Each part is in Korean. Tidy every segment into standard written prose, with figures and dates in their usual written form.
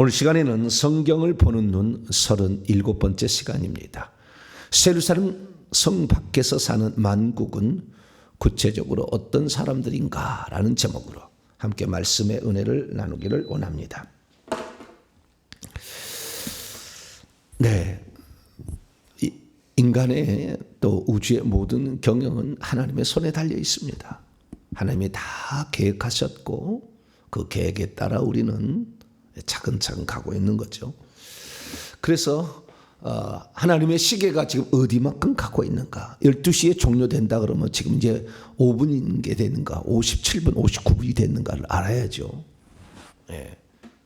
오늘 시간에는 성경을 보는 눈 37번째 시간입니다. 예루살렘 성 밖에서 사는 만국은 구체적으로 어떤 사람들인가라는 제목으로 함께 말씀의 은혜를 나누기를 원합니다. 네, 인간의 또 우주의 모든 경영은 하나님의 손에 달려 있습니다. 하나님이 다 계획하셨고 그 계획에 따라 우리는 차근차근 가고 있는 거죠. 그래서 하나님의 시계가 지금 어디만큼 가고 있는가? 12시에 종료된다 그러면 지금 이제 5분인 게 되는가? 57분, 59분이 됐는가를 알아야죠. 예.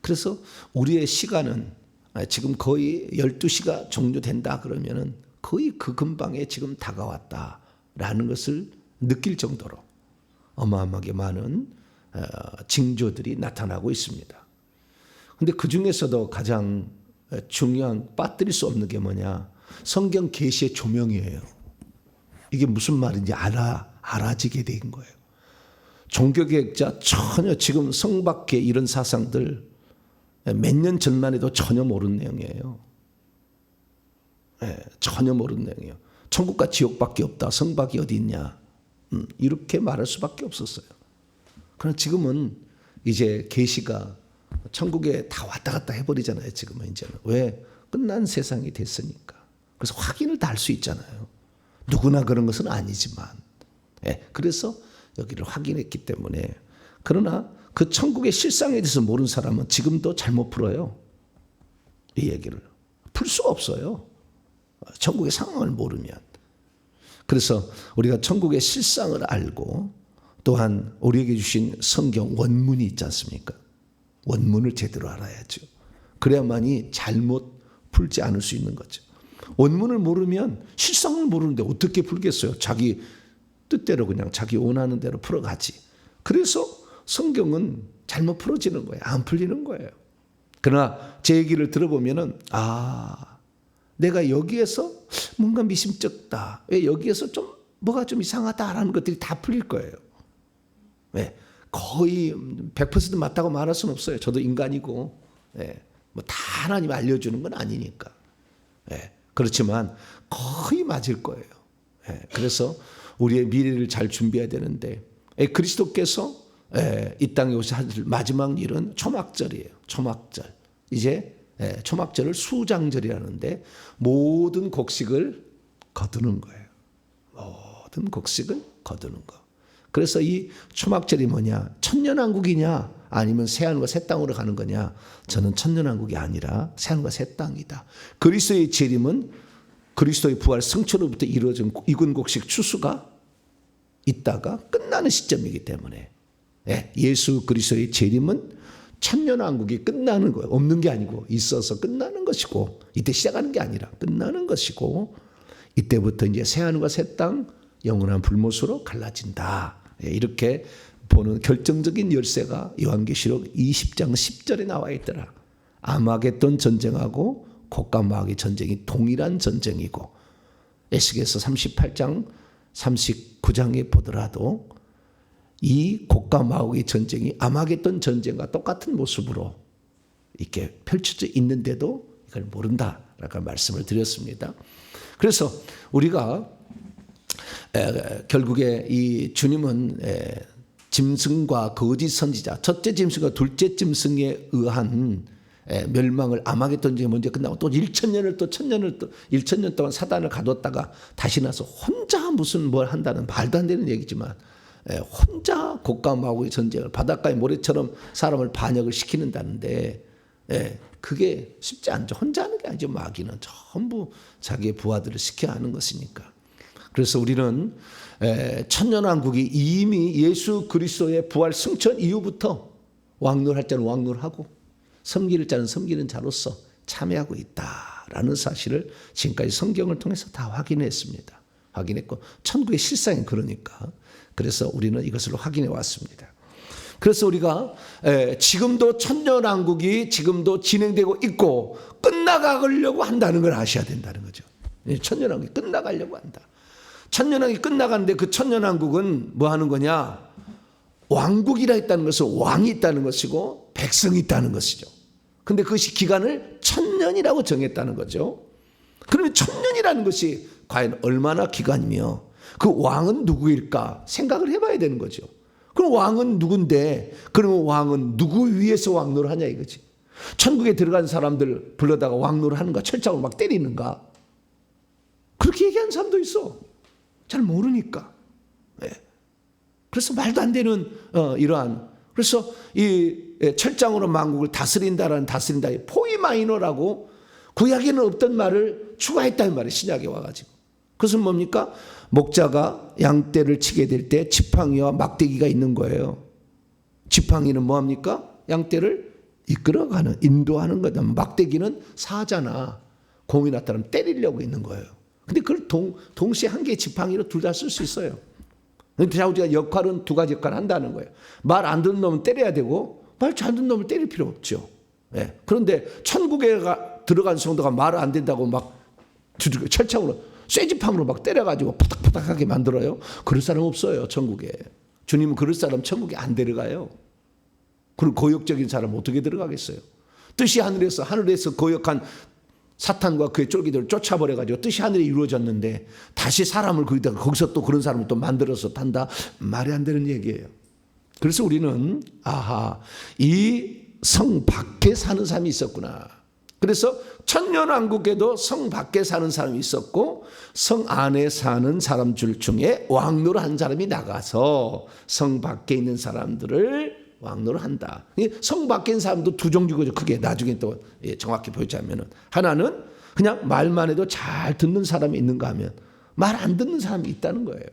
그래서 우리의 시간은 지금 거의 12시가 종료된다 그러면은 거의 그 근방에 지금 다가왔다라는 것을 느낄 정도로 어마어마하게 많은 징조들이 나타나고 있습니다. 근데 그 중에서도 가장 중요한 빠뜨릴 수 없는 게 뭐냐? 성경 계시의 조명이에요. 이게 무슨 말인지 알아지게 된 거예요. 종교개혁자 전혀 지금 성 밖의 이런 사상들 몇 년 전만 해도 전혀 모르는 내용이에요. 네, 전혀 모르는 내용이에요. 천국과 지옥밖에 없다. 성 밖이 어디 있냐? 이렇게 말할 수밖에 없었어요. 그러나 지금은 이제 계시가 천국에 다 왔다 갔다 해버리잖아요. 지금은 이제는. 왜? 끝난 세상이 됐으니까. 그래서 확인을 다 할 수 있잖아요. 누구나 그런 것은 아니지만. 네, 그래서 여기를 확인했기 때문에. 그러나 그 천국의 실상에 대해서 모르는 사람은 지금도 잘못 풀어요. 이 얘기를. 풀 수가 없어요. 천국의 상황을 모르면. 그래서 우리가 천국의 실상을 알고 또한 우리에게 주신 성경 원문이 있지 않습니까? 원문을 제대로 알아야죠. 그래야만이 잘못 풀지 않을 수 있는 거죠. 원문을 모르면 실상을 모르는데 어떻게 풀겠어요? 자기 뜻대로 그냥 자기 원하는 대로 풀어가지. 그래서 성경은 잘못 풀어지는 거예요. 안 풀리는 거예요. 그러나 제 얘기를 들어보면은 내가 여기에서 뭔가 미심쩍다. 왜 여기에서 좀 뭐가 좀 이상하다라는 것들이 다 풀릴 거예요. 왜? 거의 100% 맞다고 말할 수는 없어요. 저도 인간이고, 뭐 다 하나님이 알려주는 건 아니니까. 그렇지만 거의 맞을 거예요. 그래서 우리의 미래를 잘 준비해야 되는데, 그리스도께서 이 땅에 오실 마지막 일은 초막절이에요. 초막절. 이제 초막절을 수장절이라는데 모든 곡식을 거두는 거예요. 모든 곡식을 거두는 거. 그래서 이 초막절이 뭐냐? 천년왕국이냐? 아니면 새하늘과 새 땅으로 가는 거냐? 저는 천년왕국이 아니라 새하늘과 새 땅이다. 그리스도의 재림은 그리스도의 부활 승천으로부터 이루어진 익은 곡식 추수가 있다가 끝나는 시점이기 때문에 예수 그리스도의 재림은 천년왕국이 끝나는 거예요. 없는 게 아니고 있어서 끝나는 것이고 이때 시작하는 게 아니라 끝나는 것이고 이때부터 이제 새하늘과 새 땅 영원한 불못으로 갈라진다. 이렇게 보는 결정적인 열쇠가 요한계시록 20장 10절에 나와 있더라. 아마겟돈 전쟁하고 곡과 마귀의 전쟁이 동일한 전쟁이고 에스겔서 38장 39장에 보더라도 이 곡과 마귀의 전쟁이 아마겟돈 전쟁과 똑같은 모습으로 이렇게 펼쳐져 있는데도 이걸 모른다라고 말씀을 드렸습니다. 그래서 우리가 결국에 이 주님은 짐승과 거짓 선지자, 첫째 짐승과 둘째 짐승에 의한 멸망을 아마겟돈 전쟁이 먼저 끝나고 또 1,000년을 또 1,000년을 또 1,000년 동안 사단을 가뒀다가 다시 나서 혼자 무슨 뭘 한다는 말도 안 되는 얘기지만 혼자 곡과 마귀의 전쟁을 바닷가의 모래처럼 사람을 반역을 시키는다는데 그게 쉽지 않죠. 혼자 하는 게 아니죠. 마귀는 전부 자기의 부하들을 시켜야 하는 것이니까. 그래서 우리는 천년왕국이 이미 예수 그리스도의 부활 승천 이후부터 왕노할 자는 왕노하고 섬기는 자는 섬기는 자로서 참여하고 있다라는 사실을 지금까지 성경을 통해서 다 확인했습니다. 확인했고 천국의 실상이 그러니까 그래서 우리는 이것을 확인해 왔습니다. 그래서 우리가 지금도 천년왕국이 지금도 진행되고 있고 끝나가려고 한다는 걸 아셔야 된다는 거죠. 천년왕국이 끝나가려고 한다. 천년왕국이 끝나가는데 그 천년왕국은 뭐 하는 거냐? 왕국이라 있다는 것은 왕이 있다는 것이고 백성이 있다는 것이죠. 근데 그것이 기간을 1000년이라고 정했다는 거죠. 그러면 1000년이라는 것이 과연 얼마나 기간이며 그 왕은 누구일까 생각을 해봐야 되는 거죠. 그럼 왕은 누군데, 그러면 왕은 누구 위해서 왕노를 하냐 이거지. 천국에 들어간 사람들 불러다가 왕노를 하는가, 철장으로 막 때리는가, 그렇게 얘기하는 사람도 있어. 잘 모르니까. 네. 그래서 말도 안 되는 이러한, 그래서 이 철장으로 만국을 다스린다라는 다스린다, 포이마이너라고 구약에는 없던 말을 추가했다는 말이에요. 신약에 와가지고. 그것은 뭡니까? 목자가 양떼를 치게 될 때 지팡이와 막대기가 있는 거예요. 지팡이는 뭐합니까? 양떼를 이끌어가는, 인도하는 거다. 막대기는 사자나 곰이 나타나면 때리려고 있는 거예요. 근데 그걸 동시에 한 개의 지팡이로 둘 다 쓸 수 있어요. 근데 우리가 역할은 두 가지 역할을 한다는 거예요. 말 안 듣는 놈은 때려야 되고, 말 잘 듣는 놈을 때릴 필요 없죠. 네. 그런데 천국에 들어간 성도가 말을 안 된다고 막 철창으로 쇠지팡으로 막 때려가지고 푸닥푸닥하게 만들어요. 그럴 사람 없어요, 천국에. 주님은 그럴 사람 천국에 안 데려가요. 그리고 고역적인 사람 어떻게 들어가겠어요? 뜻이 하늘에서 고역한 사탄과 그의 쫄기들을 쫓아버려가지고 뜻이 하늘에 이루어졌는데 다시 사람을 거기서 또 그런 사람을 또 만들어서 탄다? 말이 안 되는 얘기예요. 그래서 우리는 이 성 밖에 사는 사람이 있었구나. 그래서 천년왕국에도 성 밖에 사는 사람이 있었고 성 안에 사는 사람들 중에 왕노를 한 사람이 나가서 성 밖에 있는 사람들을 왕노를 한다. 성 밖에 있는 사람도 두 종류거죠. 크게 나중에 또 정확히 보자면은, 하나는 그냥 말만 해도 잘 듣는 사람이 있는가 하면 말 안 듣는 사람이 있다는 거예요.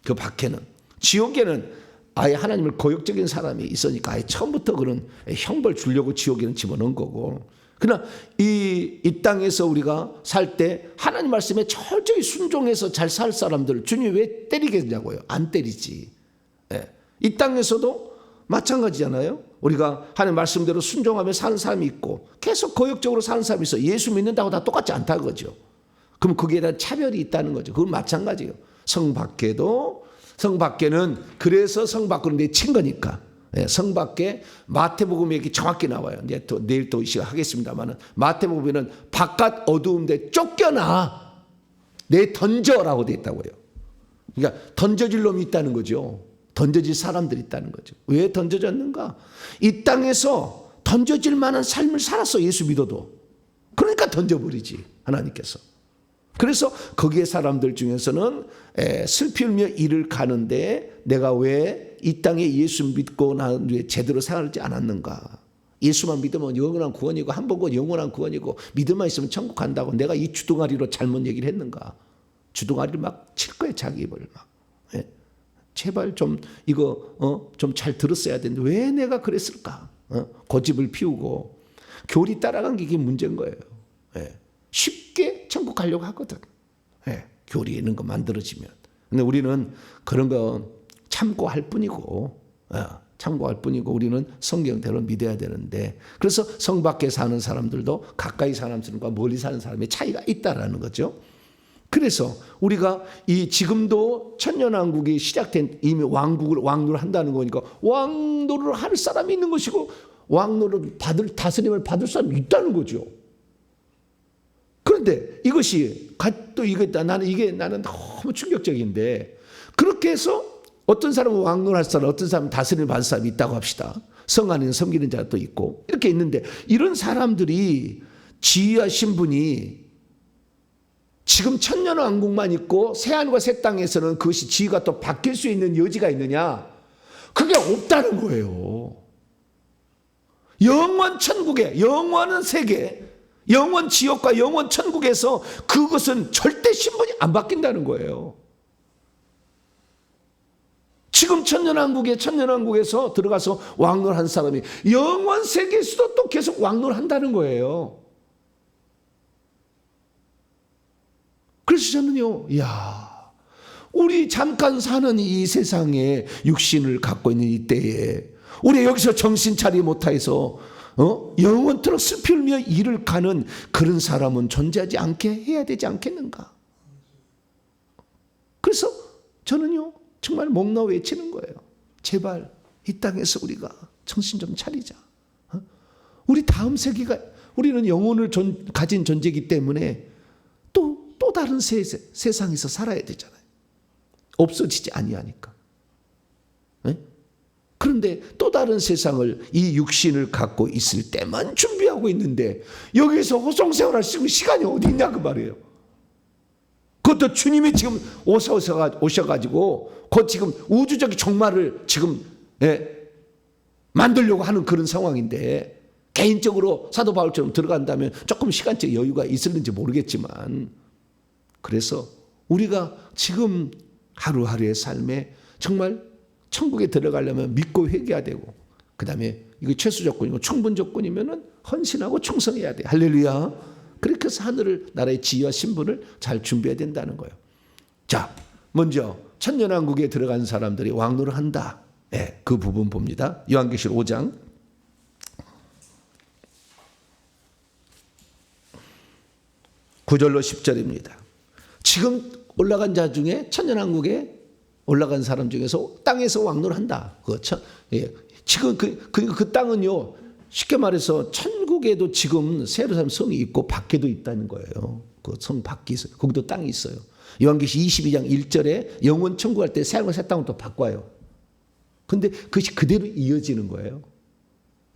그 밖에는. 지옥에는 아예 하나님을 고역적인 사람이 있으니까 아예 처음부터 그런 형벌 주려고 지옥에는 집어넣은 거고, 그러나 이 땅에서 우리가 살 때 하나님 말씀에 철저히 순종해서 잘 살 사람들 주님 왜 때리겠냐고요? 안 때리지. 이 땅에서도 마찬가지잖아요. 우리가 하나님 말씀대로 순종하며 사는 사람이 있고 계속 고역적으로 사는 사람이 있어. 예수 믿는다고 다 똑같지 않다 그거죠. 그럼 거기에 대한 차별이 있다는 거죠. 그건 마찬가지예요. 성 밖에는 그래서 성 밖으로 내친 거니까. 성 밖에 마태복음 얘기 정확히 나와요. 이제 또 내일 또 이 시간 하겠습니다만은 마태복음에는 바깥 어두운데 쫓겨나 내 던져라고 돼 있다고요. 그러니까 던져질 놈이 있다는 거죠. 던져질 사람들이 있다는 거죠. 왜 던져졌는가? 이 땅에서 던져질 만한 삶을 살았어, 예수 믿어도. 그러니까 던져버리지, 하나님께서. 그래서 거기에 사람들 중에서는 슬피 울며 이를 가는데 내가 왜 이 땅에 예수 믿고 난 뒤에 제대로 살지 않았는가? 예수만 믿으면 영원한 구원이고 한 번 곧 영원한 구원이고 믿음만 있으면 천국 간다고 내가 이 주둥아리로 잘못 얘기를 했는가? 주둥아리를 막 칠 거예요, 자기 입을 막. 제발 좀 이거 좀 잘 들었어야 되는데 왜 내가 그랬을까? 고집을 피우고 교리 따라간 게 이게 문제인 거예요. 쉽게 천국 가려고 하거든. 교리 있는 거 만들어지면. 근데 우리는 그런 거 참고할 뿐이고 우리는 성경대로 믿어야 되는데, 그래서 성 밖에 사는 사람들도 가까이 사는 사람과 멀리 사는 사람의 차이가 있다라는 거죠. 그래서 우리가 이 지금도 천년왕국이 시작된 이미 왕노를 한다는 거니까 왕노를 할 사람이 있는 것이고 왕노를 다스림을 받을 사람이 있다는 거죠. 그런데 이것이 또 나는 너무 충격적인데, 그렇게 해서 어떤 사람은 왕노를 할 사람, 어떤 사람은 다스림을 받을 사람이 있다고 합시다. 성 안에는 섬기는 자가 또 있고 이렇게 있는데, 이런 사람들이 지위와 신분이 지금 천년왕국만 있고 새하늘과 새 땅에서는 그것이 지위가 또 바뀔 수 있는 여지가 있느냐? 그게 없다는 거예요. 영원 천국에, 영원한 세계, 영원 지옥과 영원 천국에서 그것은 절대 신분이 안 바뀐다는 거예요. 지금 천년왕국에서 들어가서 왕노를 한 사람이 영원 세계에서도 또 계속 왕노를 한다는 거예요. 그래서 저는요, 우리 잠깐 사는 이 세상에 육신을 갖고 있는 이 때에 우리 여기서 정신 차리지 못해서 영원토록 슬피 울며 이를 가는 그런 사람은 존재하지 않게 해야 되지 않겠는가? 그래서 저는요, 정말 목 놓아 외치는 거예요. 제발 이 땅에서 우리가 정신 좀 차리자. 우리 다음 세계가, 우리는 영혼을 가진 존재이기 때문에 또 다른 세상에서 살아야 되잖아요. 없어지지 아니하니까. 네? 그런데 또 다른 세상을, 이 육신을 갖고 있을 때만 준비하고 있는데 여기서 호송생활할 수 있는 시간이 어디 있냐 그 말이에요. 그것도 주님이 지금 오셔가지고 곧 지금 우주적인 종말을 지금 만들려고 하는 그런 상황인데, 개인적으로 사도 바울처럼 들어간다면 조금 시간적 여유가 있을는지 모르겠지만, 그래서 우리가 지금 하루하루의 삶에 정말 천국에 들어가려면 믿고 회개해야 되고, 그 다음에 이거 최소 조건이고 충분 조건이면은 헌신하고 충성해야 돼. 할렐루야. 그렇게 해서 하늘 나라의 지위와 신분을 잘 준비해야 된다는 거예요. 자, 먼저 천년왕국에 들어간 사람들이 왕노를 한다. 네, 그 부분 봅니다. 요한계시록 5장 9절로 10절입니다. 지금 올라간 자 중에 천년왕국에 올라간 사람 중에서 땅에서 왕노를 한다. 그렇죠? 예. 지금 그 땅은요, 쉽게 말해서 천국에도 지금 세르살렘 성이 있고 밖에도 있다는 거예요. 그 성 밖에 있어요. 거기도 땅이 있어요. 요한계시 22장 1절에 영원 천국할 때 새 하늘과 새 땅을 또 바꿔요. 근데 그것이 그대로 이어지는 거예요.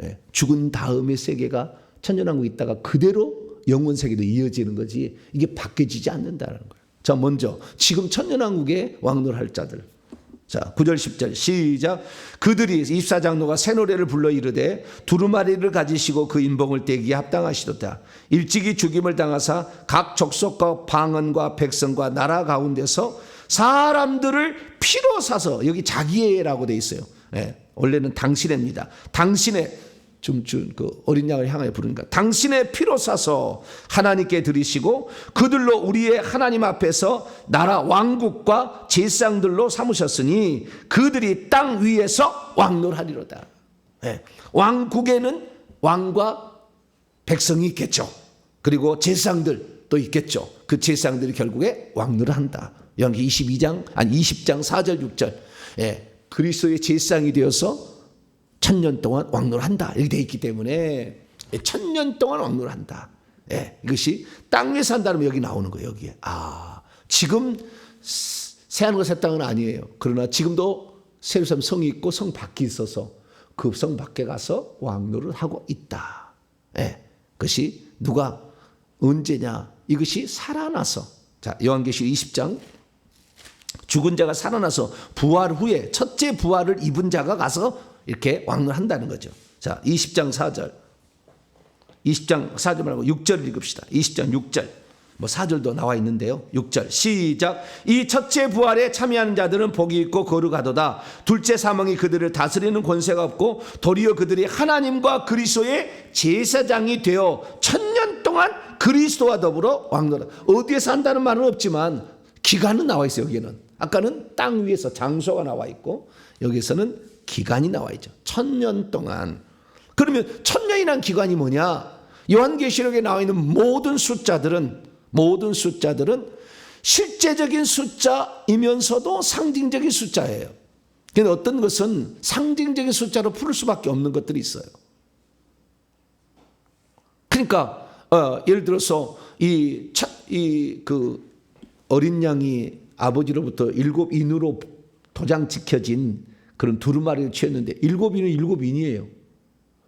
예. 죽은 다음의 세계가 천년왕국에 있다가 그대로 영원 세계도 이어지는 거지, 이게 바뀌어지지 않는다는 거예요. 자, 먼저 지금 천년왕국에 왕노할 자들. 자, 9절 10절 시작. 그들이 24장로가 새 노래를 불러 이르되 두루마리를 가지시고 그 인봉을 떼기에 합당하시도다. 일찍이 죽임을 당하사 각 족속과 방언과 백성과 나라 가운데서 사람들을 피로 사서, 여기 자기애라고 돼 있어요. 예, 원래는 당신애입니다. 당신의 춤춘 그 어린 양을 향하여 부르니까, 당신의 피로 사서 하나님께 드리시고 그들로 우리의 하나님 앞에서 나라 왕국과 제사장들로 삼으셨으니 그들이 땅 위에서 왕노하리로다. 네. 왕국에는 왕과 백성이 있겠죠. 그리고 제사장들도 있겠죠. 그 제사장들이 결국에 왕노를 한다. 요한계시록 20장 4절 6절. 예. 그리스도의 제사장이 되어서 천년 동안 왕노를 한다. 이렇게 되어 있기 때문에 천년 동안 왕노를 한다. 예, 이것이 땅 위에 산다면 여기 나오는 거예요. 여기에. 지금 새하늘과 새 땅은 아니에요. 그러나 지금도 세루살렘 성이 있고 성 밖에 있어서 그 성 밖에 가서 왕노를 하고 있다. 예, 그것이 누가 언제냐? 이것이 살아나서. 자, 요한계시록 20장 죽은 자가 살아나서 부활 후에 첫째 부활을 입은 자가 가서 이렇게 왕노를 한다는 거죠. 자, 20장 4절. 20장 4절 말고 6절 읽읍시다. 20장 6절. 뭐 4절도 나와 있는데요. 6절 시작. 이 첫째 부활에 참여하는 자들은 복이 있고 거룩하도다. 둘째 사망이 그들을 다스리는 권세가 없고 도리어 그들이 하나님과 그리스도의 제사장이 되어 천년 동안 그리스도와 더불어 왕노라. 어디에서 한다는 말은 없지만 기간은 나와 있어요. 여기는. 아까는 땅 위에서 장소가 나와 있고 여기서는 기간이 나와 있죠. 천년 동안. 그러면 천년이란 기간이 뭐냐? 요한계시록에 나와 있는 모든 숫자들은 실제적인 숫자이면서도 상징적인 숫자예요. 그런데 어떤 것은 상징적인 숫자로 풀 수밖에 없는 것들이 있어요. 그러니까 예를 들어서 그 어린 양이 아버지로부터 7인으로 도장 찍혀진 그런 두루마리를 취했는데 7인은 7인이에요.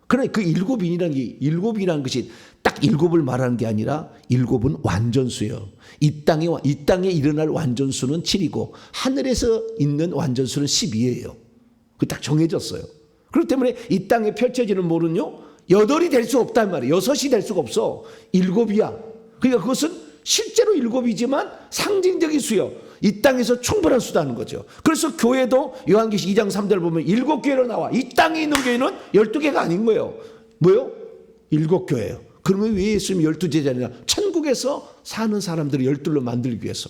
그러나 그 7인이라는 것이 딱 7을 말하는 게 아니라 7은 완전수예요. 이 땅에 일어날 완전수는 7이고 하늘에서 있는 완전수는 12예요. 그 딱 정해졌어요. 그렇기 때문에 이 땅에 펼쳐지는 몰은요 8이 될 수 없단 말이에요. 6이 될 수가 없어. 7이야. 그러니까 그것은 실제로 7이지만 상징적인 수요. 이 땅에서 충분한 수다는 거죠. 그래서 교회도 요한계시록 2장 3절 보면 7교회로 나와. 이 땅에 있는 교회는 12개가 아닌 거예요. 뭐요? 7교회예요. 그러면 왜 예수님이 12제자냐? 천국에서 사는 사람들을 12로 만들기 위해서.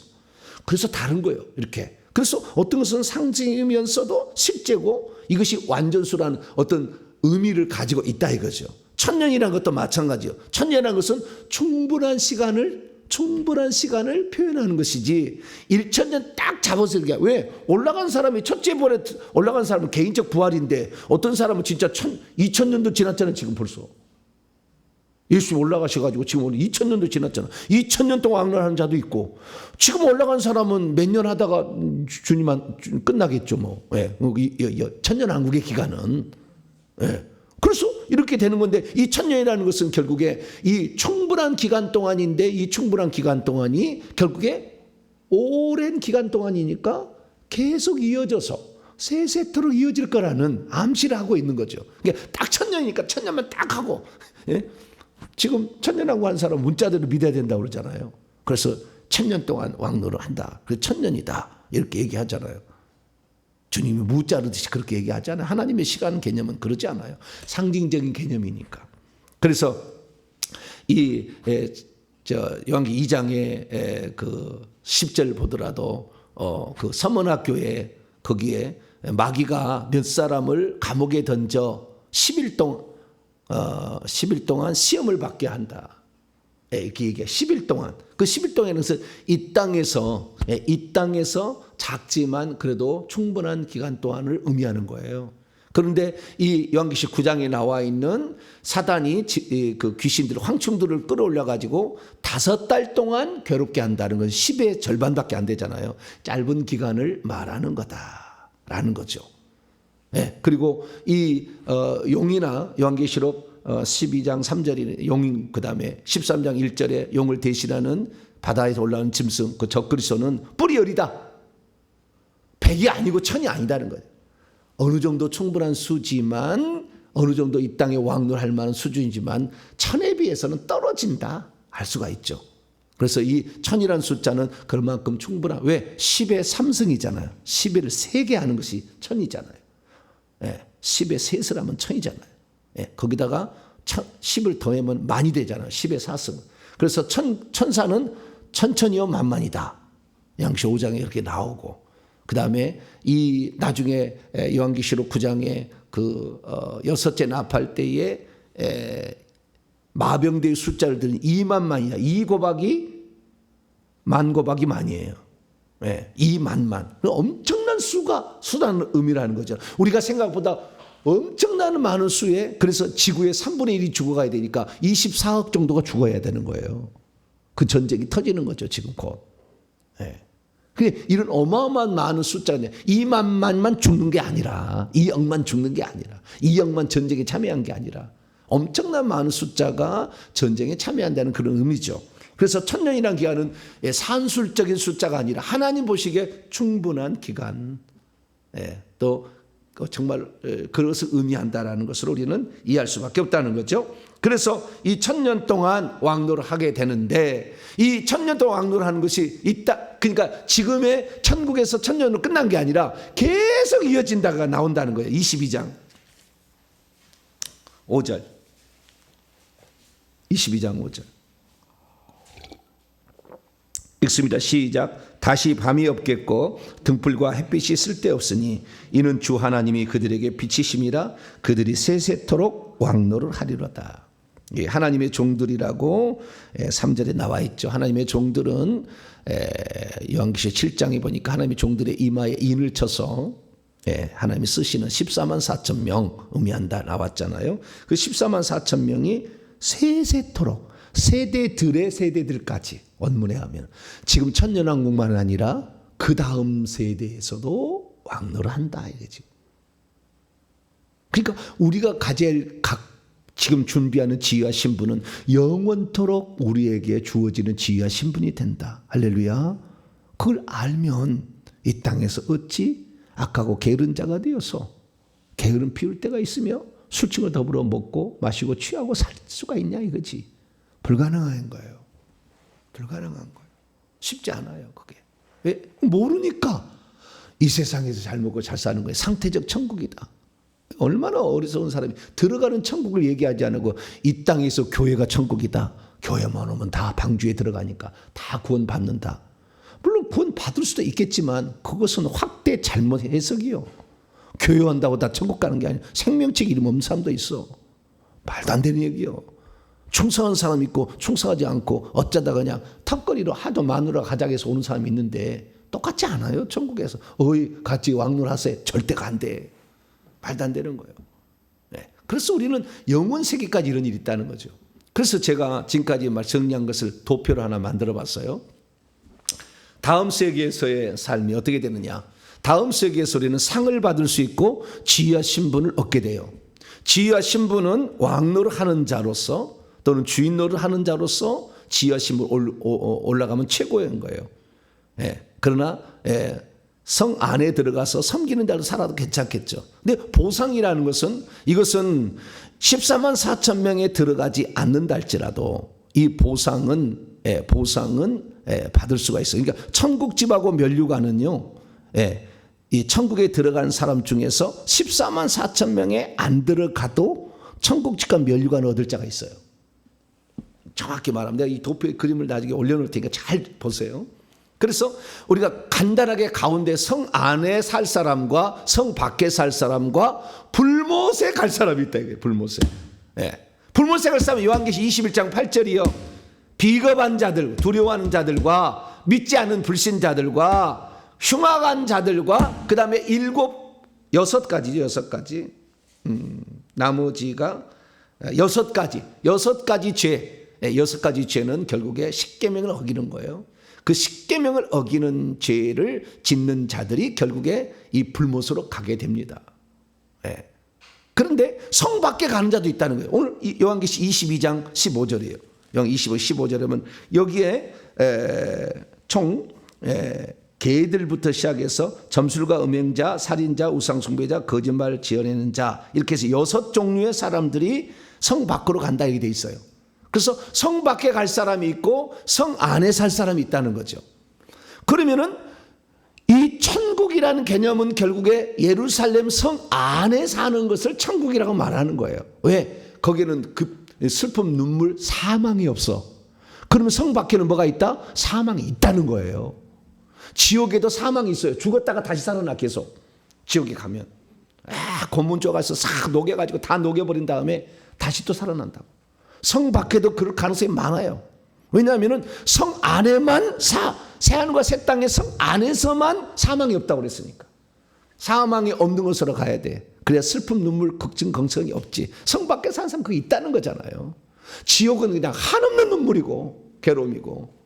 그래서 다른 거예요. 이렇게. 그래서 어떤 것은 상징이면서도 실제고 이것이 완전수라는 어떤 의미를 가지고 있다 이거죠. 천년이라는 것도 마찬가지예요. 천년이라는 것은 충분한 시간을 표현하는 것이지 1천년 딱 잡아서 이렇게. 왜? 올라간 사람이 첫째 부활에 올라간 사람은 개인적 부활인데 어떤 사람은 진짜 2000년도 지났잖아요. 지금 벌써. 예수님 올라가셔가지고 지금 오늘 2000년도 지났잖아. 2000년 동안 왕래하는 자도 있고, 지금 올라간 사람은 몇 년 하다가 주님만 끝나겠죠 뭐. 예. 천년왕국의 기간은. 예. 그래서 이렇게 되는 건데, 이 천년이라는 것은 결국에 이 충분한 기간 동안인데, 이 충분한 기간 동안이 결국에 오랜 기간 동안이니까 계속 이어져서 세세토록 이어질 거라는 암시를 하고 있는 거죠. 그러니까 딱 천년이니까 천년만 딱 하고, 예? 지금 천년왕국 한 사람 문자대로 믿어야 된다고 그러잖아요. 그래서 천년 동안 왕노를 한다. 그래서 천년이다. 이렇게 얘기하잖아요. 주님이 무자르듯이 그렇게 얘기하잖아요. 하나님의 시간 개념은 그러지 않아요. 상징적인 개념이니까. 그래서 이 요한기 2장의 그 10절 보더라도 그 서문학교에 거기에 마귀가 몇 사람을 감옥에 던져 10일 동안 시험을 받게 한다. 이렇게 얘기해. 10일 동안. 그 10일 동안에는 이 땅에서 작지만 그래도 충분한 기간 동안을 의미하는 거예요. 그런데 이 요한계시 9장에 나와 있는 사단이 그 귀신들, 황충들을 끌어올려 가지고 5달 동안 괴롭게 한다는 건 10의 절반밖에 안 되잖아요. 짧은 기간을 말하는 거다라는 거죠. 네, 그리고 이 용이나 요한계시록 12장 3절에 용, 그 다음에 13장 1절에 용을 대신하는 바다에서 올라오는 짐승, 그 적그리스도는 뿔이 열이다. 100이 아니고 1000이 아니다는 거예요. 어느 정도 충분한 수지만, 어느 정도 이 땅에 왕노할 만한 수준이지만 1000에 비해서는 떨어진다 할 수가 있죠. 그래서 이 1000이라는 숫자는 그만큼 충분한, 왜? 10의 3승이잖아요. 11을 3개 하는 것이 1000이잖아요. 예, 10의 3승 하면 1000이잖아요. 예, 거기다가 10을 더하면 만이 되잖아요. 10의 4승. 그래서 천사는 천천히요 만만이다. 양시 5장에 이렇게 나오고, 그 다음에 이 나중에 요한계시록 9장에 그 여섯째 나팔 때에 마병대의 숫자를 들은 2만만이다. 2 곱하기 만 곱하기 만이에요. 예, 2만만. 엄청난 수라는 의미라는 거죠. 우리가 생각보다 엄청나는 많은 수에, 그래서 지구의 3분의 1이 죽어가야 되니까 24억 정도가 죽어야 되는 거예요. 그 전쟁이 터지는 거죠, 지금 곧. 예. 근데 이런 어마어마한 많은 숫자냐, 2만만만 죽는 게 아니라, 2억만 죽는 게 아니라, 2억만 전쟁에 참여한 게 아니라 엄청난 많은 숫자가 전쟁에 참여한다는 그런 의미죠. 그래서 천년이라는 기간은 산술적인 숫자가 아니라 하나님 보시기에 충분한 기간, 또 정말 그것을 의미한다라는 것을 우리는 이해할 수밖에 없다는 거죠. 그래서 이 1000년 동안 왕노를 하게 되는데, 이 1000년 동안 왕노를 하는 것이 있다. 그러니까 지금의 천국에서 1000년으로 끝난 게 아니라 계속 이어진다가 나온다는 거예요. 22장 5절. 22장 5절. 읽습니다. 시작. 다시 밤이 없겠고 등불과 햇빛이 쓸데없으니 이는 주 하나님이 그들에게 빛이심이라 그들이 세세토록 왕노를 하리로다. 하나님의 종들이라고 3절에 나와 있죠. 하나님의 종들은 요한계시 7장에 보니까 하나님의 종들의 이마에 인을 쳐서 하나님이 쓰시는 14만 4천 명 의미한다 나왔잖아요. 그 14만 4천 명이 세세토록, 세대들의 세대들까지 원문에 하면 지금 천년왕국만 아니라 그 다음 세대에서도 왕노를 한다 이거지. 그러니까 우리가 가질 지금 준비하는 지위와 신분은 영원토록 우리에게 주어지는 지위와 신분이 된다. 할렐루야. 그걸 알면 이 땅에서 어찌 악하고 게으른 자가 되어서 게으름 피울 때가 있으며 술친을 더불어 먹고 마시고 취하고 살 수가 있냐 이거지. 불가능한 거예요. 불가능한 거예요. 쉽지 않아요 그게. 왜? 모르니까. 이 세상에서 잘 먹고 잘 사는 거예요. 상태적 천국이다. 얼마나 어리석은 사람이 들어가는 천국을 얘기하지 않고 이 땅에서 교회가 천국이다. 교회만 오면 다 방주에 들어가니까 다 구원받는다. 물론 구원받을 수도 있겠지만 그것은 확대 잘못 해석이요. 교회 한다고 다 천국 가는 게 아니야. 생명책 이름 없는 사람도 있어. 말도 안 되는 얘기요. 충성한 사람 있고 충성하지 않고 어쩌다 그냥 턱걸이로 하도 마누라 가작에서 오는 사람이 있는데 똑같지 않아요. 천국에서 같이 왕노하세요. 절대가 안 돼. 말도 안 되는 거예요. 네. 그래서 우리는 영원 세계까지 이런 일이 있다는 거죠. 그래서 제가 지금까지 정리한 것을 도표를 하나 만들어 봤어요. 다음 세계에서의 삶이 어떻게 되느냐. 다음 세계에서 우리는 상을 받을 수 있고 지위와 신분을 얻게 돼요. 지위와 신분은 왕 노릇하는 자로서 또는 주인 노릇하는 자로서 지위와 신분 올라가면 최고인 거예요. 그러나 성 안에 들어가서 섬기는 자로 살아도 괜찮겠죠. 근데 보상이라는 것은 이것은 14만 4천 명에 들어가지 않는다 할지라도 이 보상은 받을 수가 있어요. 그러니까 천국 집하고 면류관은요. 이 천국에 들어가는 사람 중에서 14만 4천 명에 안 들어가도 천국 집과 면류관을 얻을 자가 있어요. 정확히 말하면 내가 이 도표의 그림을 나중에 올려놓을 테니까 잘 보세요. 그래서 우리가 간단하게 가운데 성 안에 살 사람과 성 밖에 살 사람과 불못에 갈 사람이 있다. 이게 불못에. 불못에 갈 사람은 요한계시 21장 8절이요. 비겁한 자들, 두려워하는 자들과 믿지 않는 불신자들과 흉악한 자들과 그 다음에 여섯 가지죠. 나머지가 여섯 가지 죄. 6가지 죄는 결국에 십계명을 어기는 거예요. 그 십계명을 어기는 죄를 짓는 자들이 결국에 이 불못으로 가게 됩니다. 그런데 성 밖에 가는 자도 있다는 거예요. 오늘 요한계시 22장 15절이에요. 요한계시 15절이면 여기에 총 개들부터 시작해서 점술가, 음행자, 살인자, 우상숭배자, 거짓말 지어내는 자 이렇게 해서 6종류의 사람들이 성 밖으로 간다 이렇게 돼 있어요. 그래서 성 밖에 갈 사람이 있고 성 안에 살 사람이 있다는 거죠. 그러면은 이 천국이라는 개념은 결국에 예루살렘 성 안에 사는 것을 천국이라고 말하는 거예요. 왜? 거기는 그 슬픔, 눈물, 사망이 없어. 그러면 성 밖에는 뭐가 있다? 사망이 있다는 거예요. 지옥에도 사망이 있어요. 죽었다가 다시 살아나 계속. 지옥에 가면 고문 쪼가서 싹 녹여가지고 다 녹여버린 다음에 다시 또 살아난다고. 성 밖에도 그럴 가능성이 많아요. 왜냐하면 성 안에만 새하늘과 새 땅의 성 안에서만 사망이 없다고 그랬으니까. 사망이 없는 곳으로 가야 돼. 그래야 슬픔, 눈물, 걱정, 걱정이 없지. 성 밖에 사는 사람 그게 있다는 거잖아요. 지옥은 그냥 한없는 눈물이고 괴로움이고.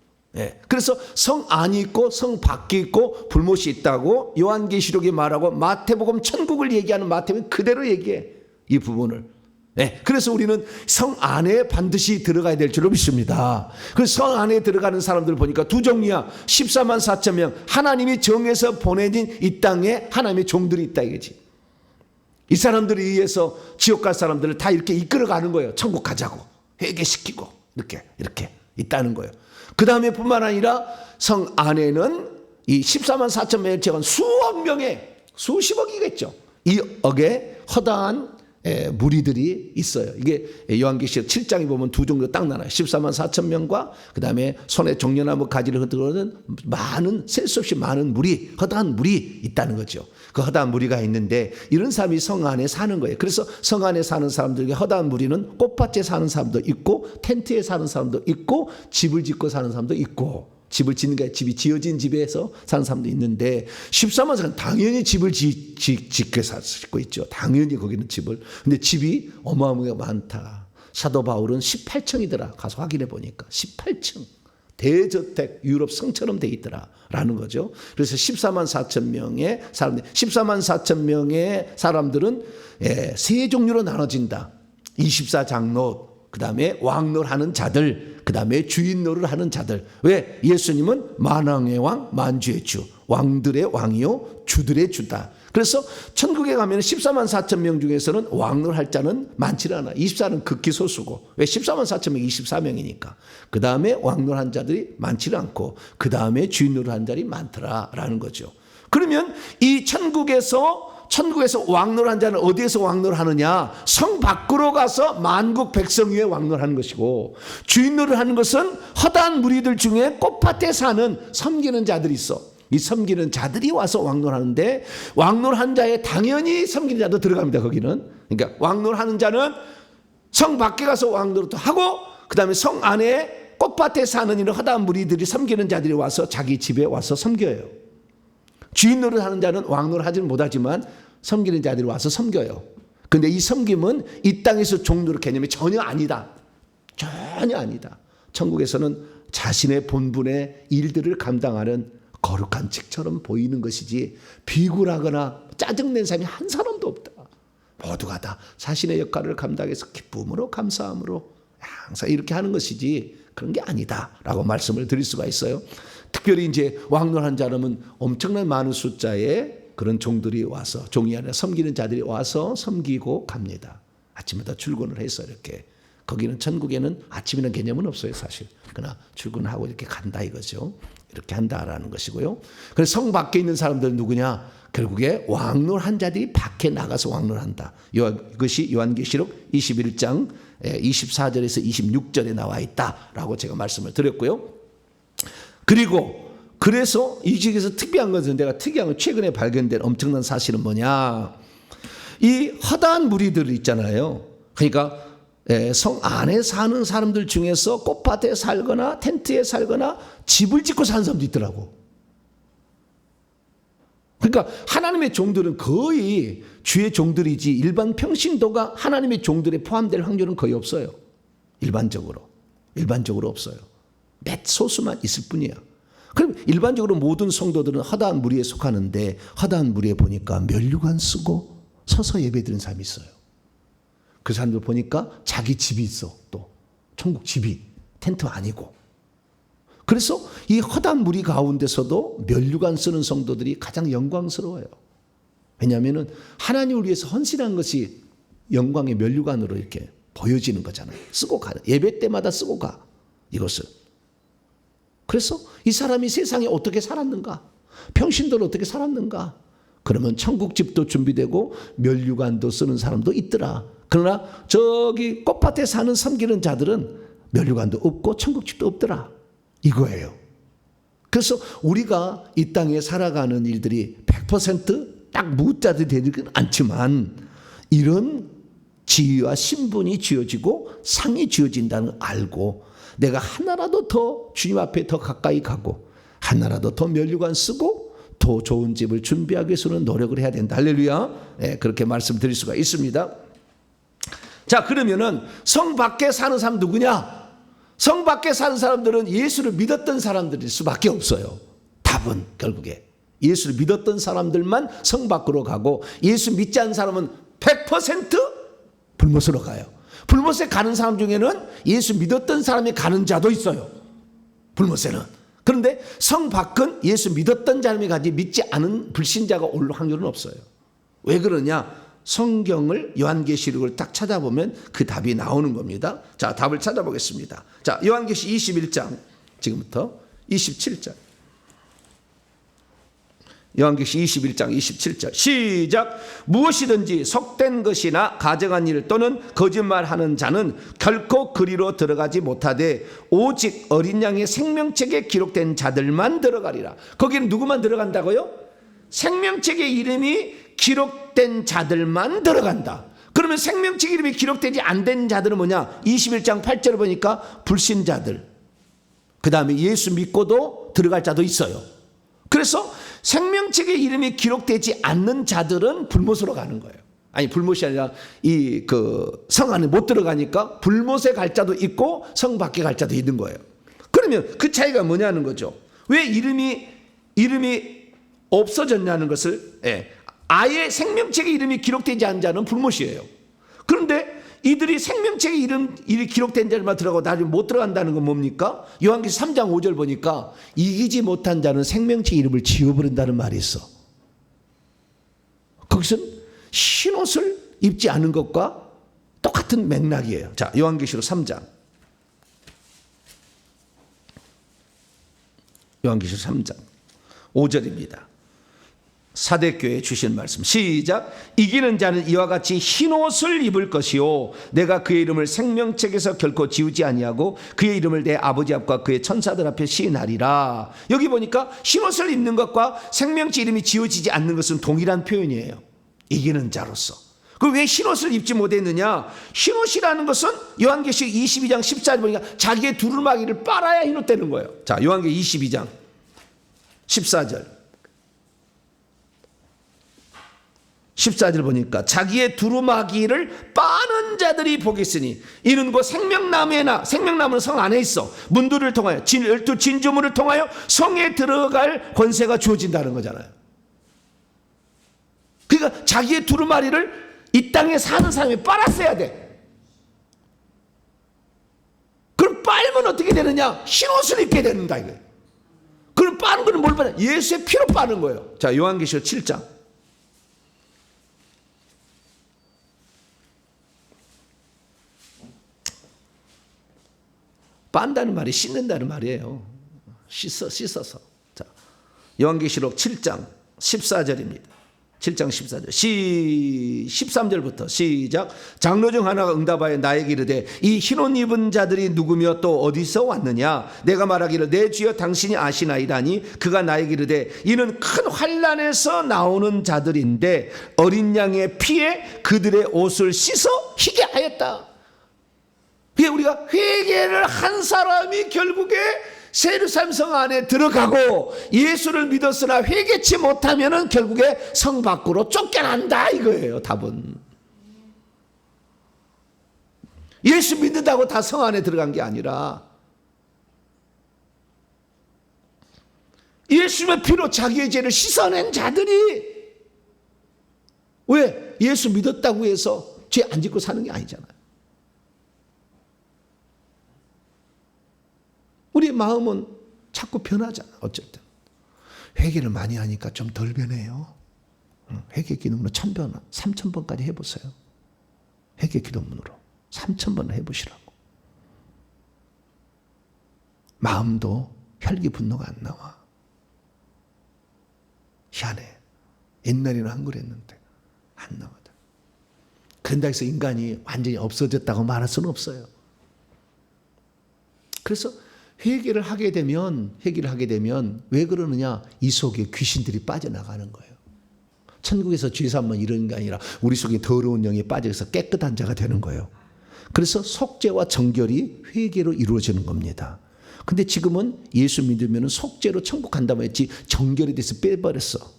그래서 성 안이 있고 성 밖이 있고 불못이 있다고 요한계시록이 말하고 마태복음 천국을 얘기하는 마태복음 그대로 얘기해. 이 부분을. 그래서 우리는 성 안에 반드시 들어가야 될 줄로 믿습니다. 그래서 성 안에 들어가는 사람들 보니까 두 종류야. 14만 4천 명. 하나님이 정해서 보내진 이 땅에 하나님의 종들이 있다 이거지. 이 사람들에 의해서 지옥 갈 사람들을 다 이렇게 이끌어가는 거예요. 천국 가자고 회개시키고 이렇게 있다는 거예요. 그 다음에 뿐만 아니라 성 안에는 이 14만 4천 명의 제가 수억 명의 수십억이겠죠. 이 억의 허다한 무리들이 있어요. 이게 요한계시록 7장에 보면 두 종류로 딱 나눠요. 14만 4천 명과 그 다음에 손에 종려나무 가지를 흔들어오는 많은 셀 수 없이 많은 무리, 허다한 무리 있다는 거죠. 그 허다한 무리가 있는데 이런 사람이 성 안에 사는 거예요. 그래서 성 안에 사는 사람들에게 허다한 무리는 꽃밭에 사는 사람도 있고 텐트에 사는 사람도 있고 집을 짓고 사는 사람도 있고 집을 짓는 게 집이 지어진 집에서 사는 사람도 있는데 14만 사람 당연히 집을 짓게 짓고 있죠. 당연히 거기는 집을. 근데 집이 어마어마하게 많다. 사도 바울은 18층이더라. 가서 확인해 보니까 18층. 대저택 유럽 성처럼 돼 있더라라는 거죠. 그래서 14만 4천 명의 사람들, 14만 4천 명의 사람들은 세 종류로 나눠진다. 24장로, 그 다음에 왕노를 하는 자들, 그 다음에 주인노를 하는 자들. 왜? 예수님은 만왕의 왕, 만주의 주, 왕들의 왕이요 주들의 주다. 그래서 천국에 가면 14만 4천 명 중에서는 왕노를 할 자는 많지 않아. 24는 극히 소수고. 왜? 14만 4천 명 24명이니까. 그 다음에 왕노를 한 자들이 많지 않고 그 다음에 주인노를 한 자들이 많더라라는 거죠. 그러면 이 천국에서 왕노를 한 자는 어디에서 왕노를 하느냐? 성 밖으로 가서 만국 백성 위에 왕노를 하는 것이고, 주인노를 하는 것은 허다한 무리들 중에 꽃밭에 사는 섬기는 자들이 있어. 이 섬기는 자들이 와서 왕노를 하는데, 왕노를 한 자에 당연히 섬기는 자도 들어갑니다. 거기는. 그러니까 왕노를 하는 자는 성 밖에 가서 왕노를 하고, 그 다음에 성 안에 꽃밭에 사는 이런 허다한 무리들이 섬기는 자들이 와서 자기 집에 와서 섬겨요. 주인 노릇 하는 자는 왕 노릇 하지는 못하지만 섬기는 자들이 와서 섬겨요. 그런데 이 섬김은 이 땅에서 종 노릇 개념이 전혀 아니다. 전혀 아니다. 천국에서는 자신의 본분의 일들을 감당하는 거룩한 직처럼 보이는 것이지 비굴하거나 짜증낸 사람이 한 사람도 없다. 모두가 다 자신의 역할을 감당해서 기쁨으로 감사함으로 항상 이렇게 하는 것이지 그런 게 아니다라고 말씀을 드릴 수가 있어요. 특별히 이제 왕노한 자라면 엄청난 많은 숫자의 그런 종들이 와서, 종이 아니라 섬기는 자들이 와서 섬기고 갑니다. 아침마다 출근을 해서 이렇게. 거기는 천국에는 아침이라는 개념은 없어요, 사실. 그러나 출근하고 이렇게 간다 이거죠. 이렇게 한다라는 것이고요. 그래서 성 밖에 있는 사람들은 누구냐? 결국에 왕노한 자들이 밖에 나가서 왕노한다. 이것이 요한계시록 21장 24절에서 26절에 나와 있다라고 제가 말씀을 드렸고요. 그리고 그래서 이 중에서 특이한 것은, 내가 특이한 건 최근에 발견된 엄청난 사실은 뭐냐? 이 허다한 무리들 있잖아요. 그러니까 성 안에 사는 사람들 중에서 꽃밭에 살거나 텐트에 살거나 집을 짓고 사는 사람도 있더라고. 그러니까 하나님의 종들은 거의 주의 종들이지 일반 평신도가 하나님의 종들에 포함될 확률은 거의 없어요. 일반적으로 없어요. 몇 소수만 있을 뿐이야. 그럼 일반적으로 모든 성도들은 허다한 무리에 속하는데, 허다한 무리에 보니까 면류관 쓰고 서서 예배드리는 사람이 있어요. 그 사람들 보니까 자기 집이 있어. 또 천국 집이 텐트 아니고. 그래서 이 허다한 무리 가운데서도 면류관 쓰는 성도들이 가장 영광스러워요. 왜냐하면 하나님을 위해서 헌신한 것이 영광의 면류관으로 이렇게 보여지는 거잖아요. 쓰고 가, 예배 때마다 쓰고 가, 이것을. 그래서 이 사람이 세상에 어떻게 살았는가, 평신도를 어떻게 살았는가. 그러면 천국집도 준비되고 면류관도 쓰는 사람도 있더라. 그러나 저기 꽃밭에 사는 섬기는 자들은 면류관도 없고 천국집도 없더라, 이거예요. 그래서 우리가 이 땅에 살아가는 일들이 100% 무자들이 되지는 않지만 이런 지위와 신분이 쥐어지고 상이 쥐어진다는 걸 알고, 내가 하나라도 더 주님 앞에 더 가까이 가고 하나라도 더 면류관 쓰고 더 좋은 집을 준비하기 위해서는 노력을 해야 된다. 할렐루야. 네, 그렇게 말씀드릴 수가 있습니다. 자, 그러면은 성 밖에 사는 사람 누구냐? 성 밖에 사는 사람들은 예수를 믿었던 사람들일 수밖에 없어요. 답은 결국에 예수를 믿었던 사람들만 성 밖으로 가고, 예수 믿지 않는 사람은 100% 불못으로 가요. 불못에 가는 사람 중에는 예수 믿었던 사람이 가는 자도 있어요, 불못에는. 그런데 성 밖은 예수 믿었던 사람이 가지 믿지 않은 불신자가 올 확률은 없어요. 왜 그러냐? 성경을, 요한계시록을 딱 찾아보면 그 답이 나오는 겁니다. 자, 답을 찾아보겠습니다. 자, 요한계시 21장 지금부터 27절. 요한계시 21장 27절 시작. 무엇이든지 속된 것이나 가정한 일 또는 거짓말하는 자는 결코 그리로 들어가지 못하되 오직 어린 양의 생명책에 기록된 자들만 들어가리라. 거기는 누구만 들어간다고요? 생명책의 이름이 기록된 자들만 들어간다. 그러면 생명책 이름이 기록되지 않은 자들은 뭐냐? 21장 8절을 보니까 불신자들, 그 다음에 예수 믿고도 들어갈 자도 있어요. 그래서 생명책의 이름이 기록되지 않는 자들은 불못으로 가는 거예요. 아니, 불못이 아니라 이 그 성 안에 못 들어가니까 불못에 갈 자도 있고 성 밖에 갈 자도 있는 거예요. 그러면 그 차이가 뭐냐는 거죠. 왜 이름이 없어졌냐는 것을, 아예 생명책의 이름이 기록되지 않은 자는 불못이에요. 그런데 이들이 생명책의 이름이 기록된 자들만 들어가고 나중에 못 들어간다는 건 뭡니까? 요한계시 3장 5절 보니까 이기지 못한 자는 생명책 이름을 지워버린다는 말이 있어. 거기서는 흰옷을 입지 않은 것과 똑같은 맥락이에요. 자, 요한계시록 3장. 요한계시록 3장 5절입니다. 사대교회에 주신 말씀 시작. 이기는 자는 이와 같이 흰옷을 입을 것이요 내가 그의 이름을 생명책에서 결코 지우지 아니하고 그의 이름을 내 아버지 앞과 그의 천사들 앞에 시인하리라. 여기 보니까 흰옷을 입는 것과 생명책 이름이 지워지지 않는 것은 동일한 표현이에요. 이기는 자로서. 그 왜 흰옷을 입지 못했느냐? 흰옷이라는 것은 요한계시록 22장 14절 보니까 자기의 두루마기를 빨아야 흰옷 되는 거예요. 자, 요한계시록 22장 14절 14절 보니까 자기의 두루마기를 빠는 자들이 보겠으니 이는 곧 생명나무는 성 안에 있어 문들을 통하여 12 진주문을 통하여 성에 들어갈 권세가 주어진다는 거잖아요. 그러니까 자기의 두루마리를 이 땅에 사는 사람이 빨았어야 돼. 그럼 빨면 어떻게 되느냐? 흰옷을 입게 되는다 이거예요. 그럼 빠는 거는 뭘 빠냐? 예수의 피로 빠는 거예요. 자, 요한계시록 7장. 빤다는 말이 씻는다는 말이에요. 씻어서. 자, 요한계시록 7장 14절입니다. 7장 14절 13절부터 시작. 장로 중 하나가 응답하여 나에게 이르되 이 흰옷 입은 자들이 누구며 또 어디서 왔느냐? 내가 말하기를 내 주여 당신이 아시나이다니 그가 나에게 이르되 이는 큰 환난에서 나오는 자들인데 어린 양의 피에 그들의 옷을 씻어 희게 하였다. 그게 우리가 회개를 한 사람이 결국에 예루살렘 성 안에 들어가고 예수를 믿었으나 회개치 못하면 결국에 성 밖으로 쫓겨난다 이거예요. 답은 예수 믿는다고 다 성 안에 들어간 게 아니라 예수의 피로 자기의 죄를 씻어낸 자들이, 왜? 예수 믿었다고 해서 죄 안 짓고 사는 게 아니잖아요. 우리 마음은 자꾸 변하잖아. 어쨌든 회개를 많이 하니까 좀 덜 변해요. 회개 기도문으로 1000번, 3000번까지 해보세요. 회개 기도문으로 3000번을 해보시라고. 마음도 혈기 분노가 안 나와. 희한해. 옛날에는 안 그랬는데 안 나거든. 그런다 해서 인간이 완전히 없어졌다고 말할 수는 없어요. 그래서 회개를 하게 되면 왜 그러느냐? 이 속에 귀신들이 빠져나가는 거예요. 천국에서 죄 사면 이런 게 아니라 우리 속에 더러운 영이 빠져서 깨끗한 자가 되는 거예요. 그래서 속죄와 정결이 회개로 이루어지는 겁니다. 근데 지금은 예수 믿으면 속죄로 천국 간다고 했지 정결에 대해서 빼버렸어.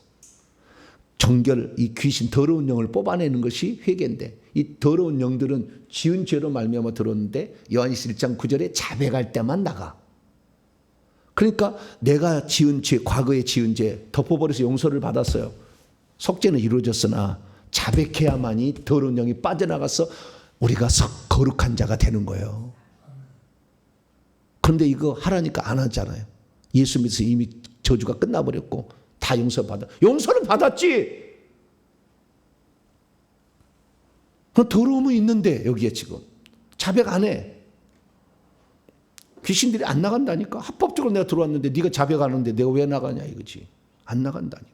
정결, 이 귀신 더러운 영을 뽑아내는 것이 회개인데 이 더러운 영들은 지은 죄로 말미암아 들어오는데 요한일서 1장 9절에 자백할 때만 나가. 그러니까 내가 지은 죄, 과거에 지은 죄 덮어버려서 용서를 받았어요. 속죄는 이루어졌으나 자백해야만이 더러운 영이 빠져나가서 우리가 거룩한 자가 되는 거예요. 그런데 이거 하라니까 안 하잖아요. 예수 믿어서 이미 저주가 끝나버렸고 다 용서는 받았지. 더러움은 있는데 여기에 지금 자백 안 해. 귀신들이 안 나간다니까. 합법적으로 내가 들어왔는데 네가 자백하는데 내가 왜 나가냐 이거지. 안 나간다니까.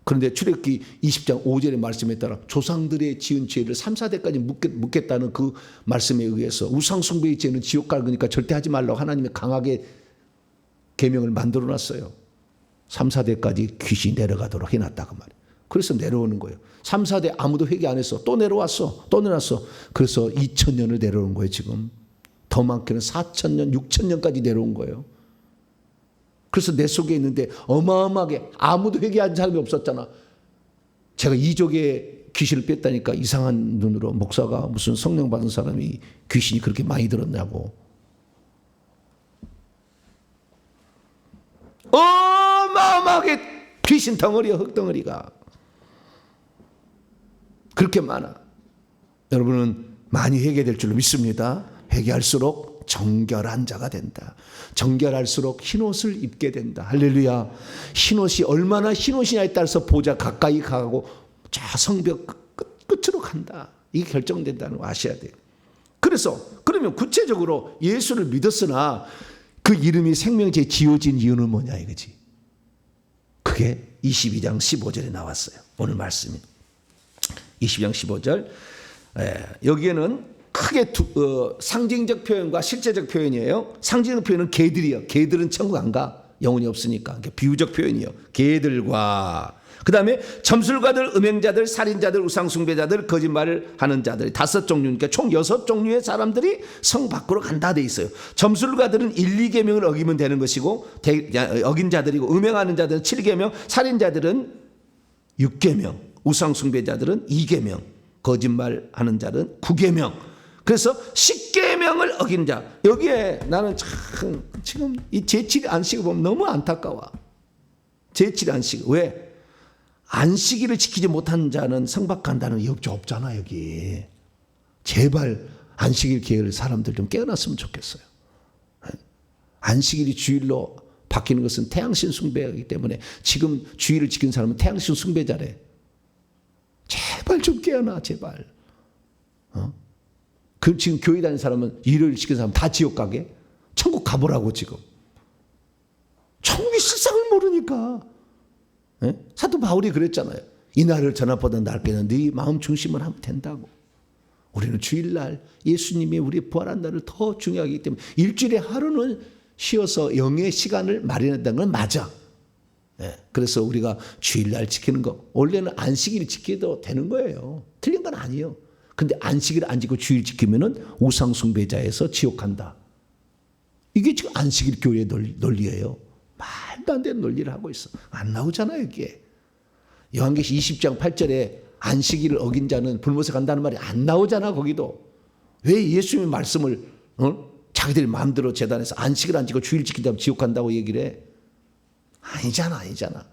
그런데 출애굽기 20장 5절의 말씀에 따라 조상들의 지은 죄를 3, 4대까지 묻겠다는 그 말씀에 의해서 우상숭배의 죄는 지옥 갈 거니까 절대 하지 말라고 하나님이 강하게 계명을 만들어놨어요. 3, 4대까지 귀신이 내려가도록 해놨다고 말이에요. 그래서 내려오는 거예요. 3, 4대 아무도 회개 안 했어. 또 내려왔어. 또 내려왔어. 그래서 2000년을 내려오는 거예요 지금. 더 많게는 4000년, 6000년까지 내려온 거예요. 그래서 내 속에 있는데 어마어마하게 아무도 회개한 사람이 없었잖아. 제가 이족의 귀신을 뺐다니까 이상한 눈으로 목사가 무슨 성령 받은 사람이 귀신이 그렇게 많이 들었냐고. 어마어마하게 귀신 덩어리야, 흙덩어리가. 그렇게 많아. 여러분은 많이 회개될 줄로 믿습니다. 회개할수록 정결한 자가 된다. 정결할수록 흰옷을 입게 된다. 할렐루야. 흰옷이 얼마나 흰옷이냐에 따라서 보좌 가까이 가고 저 성벽 끝으로 간다. 이게 결정된다는 거 아셔야 돼요. 그러면 구체적으로 예수를 믿었으나 그 이름이 생명체에 지어진 이유는 뭐냐 이거지. 그게 22장 15절에 나왔어요. 오늘 말씀이. 22장 15절. 여기에는 크게 상징적 표현과 실제적 표현이에요. 상징적 표현은 개들이요. 개들은 천국 안 가. 영혼이 없으니까. 비유적 표현이요. 개들과 그 다음에 점술가들, 음행자들, 살인자들, 우상숭배자들, 거짓말을 하는 자들이 5종류니까 총 6종류의 사람들이 성 밖으로 간다 돼 있어요. 점술가들은 1, 2계명을 어기면 되는 것이고 어긴 자들이고 음행하는 자들은 7계명, 살인자들은 6계명 우상 숭배자들은 2계명, 거짓말하는 자는 9계명. 그래서 10계명을 어긴 자. 여기에 나는 참 지금 이 제7 안식을 보면 너무 안타까워. 제7 안식. 왜? 안식일을 지키지 못한 자는 성박한다는 없잖아 여기. 제발 안식일 계획을 사람들 좀 깨어났으면 좋겠어요. 안식일이 주일로 바뀌는 것은 태양신 숭배이기 때문에 지금 주일을 지키는 사람은 태양신 숭배자래. 제발 좀 깨어나 제발. 그 지금 교회 다니는 사람은 일요일 지키는 사람 다 지옥 가게? 천국 가보라고 지금. 천국의 실상을 모르니까. 사도 바울이 그랬잖아요. 이 날을 전합보다 낫게는 네 마음 중심을 하면 된다고. 우리는 주일날 예수님이 우리 부활한 날을 더 중요하기 때문에 일주일에 하루는 쉬어서 영의 시간을 마련한다는 건 맞아. 그래서 우리가 주일날 지키는 거 원래는 안식일 지켜도 되는 거예요. 틀린 건 아니에요. 근데 안식일 안 지키고 주일 지키면은 우상 숭배자에서 지옥 간다. 이게 지금 안식일 교회의 논리예요. 말도 안 되는 논리를 하고 있어. 안 나오잖아요 이게. 요한계시 20장 8절에 안식일을 어긴 자는 불못에 간다는 말이 안 나오잖아 거기도. 왜 예수님의 말씀을 자기들 마음대로 재단해서 안식일 안 지키고 주일 지키다면 지옥 간다고 얘기를 해. 아니잖아.